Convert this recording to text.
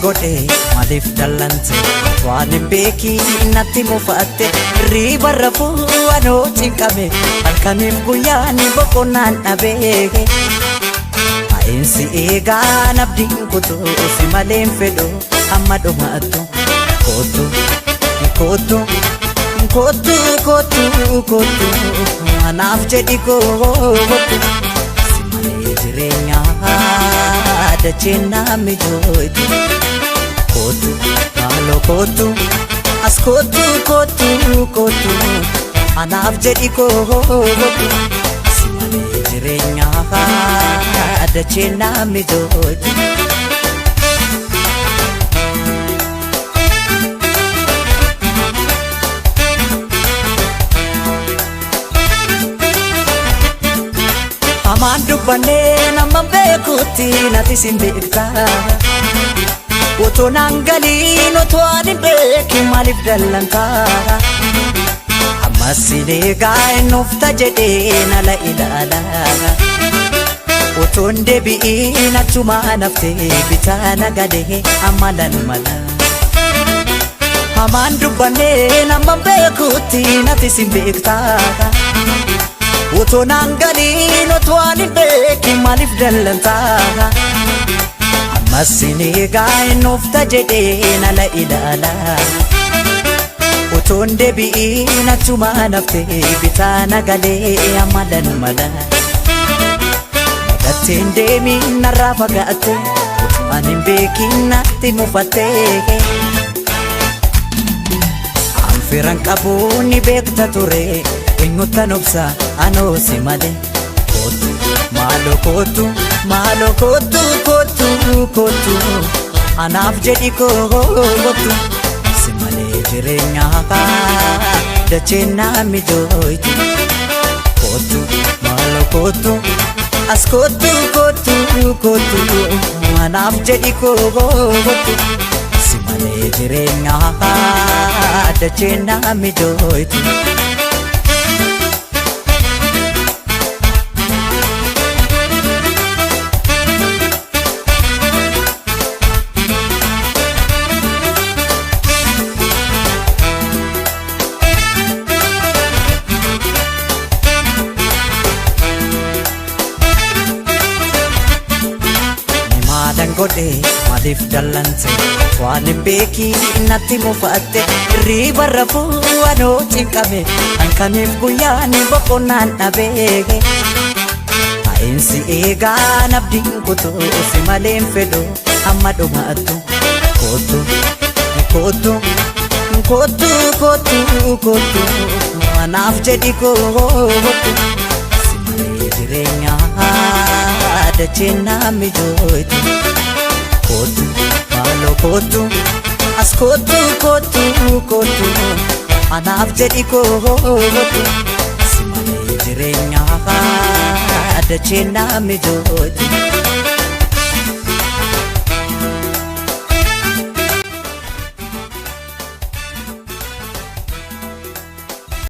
godhe maaliif dallante waan hin beekiin natti mufatte riba rafuu anoo cinqame halkaniif guyyaan boqonnaan dhabe ainsi eegaan abdiin kutuu si maleen fedhu amma dhumaattu kootu kootu kootu kootu kootu anaaf jedhi kootu si malee jireenyaa dacheen naami jooytu kootu maaloo kootu as kootu kootu kootu anaaf jedhi kootu si malee jireenyaa dacheen naami jooytu. Amaan dubbannee nama beekutti nati sin beekta otoo naan galiin otoo ani beekin maaliif dallanta ammas sileegaa innufta jedhee nala ilaala otoon deebi'iin achumaa naftee bitaa nagalee amalan mala. Amaan dubbannee nama beekutti nati sin beekta otoo naan galiin otoo ani beekin maaliif dallanta ammas sileegaa innufta jedhee nala ilaala otoon deebi'iin achumaa naftee bitaa nagalee amalan mala. Dateen deemiin narraa fagaatte otoo ani hin beekin natti mufatte anfiran qabuun ni beekta ture eenyutan obsa anoo si malee kootu maaloo kootu maaloo kootu kootu kootu anaaf jedhi kootu si malee jireenyaa dacheen naami jooytu kootu maaloo kootu as kootu kootu kootu anaaf jedhi kootu si malee jireenyaa dacheen naami jooytu. Godhe maaliif dallante waan hin beekiin natti mufatte riba rafuu anoo cinqame halkaniif guyyaan boqonnaan dhabe ainsi eegaan abdiin kutuu si maleen fedhu amma dhumaattu kootu kootu kootu kootu kootu anaaf jedhi kootu si malee jireenyaa dacheen naami jooytu kootu maaloo kootu as kootu kootu kootu anaaf jedhi kootu si malee jireenyaa dacheen naami jooytu.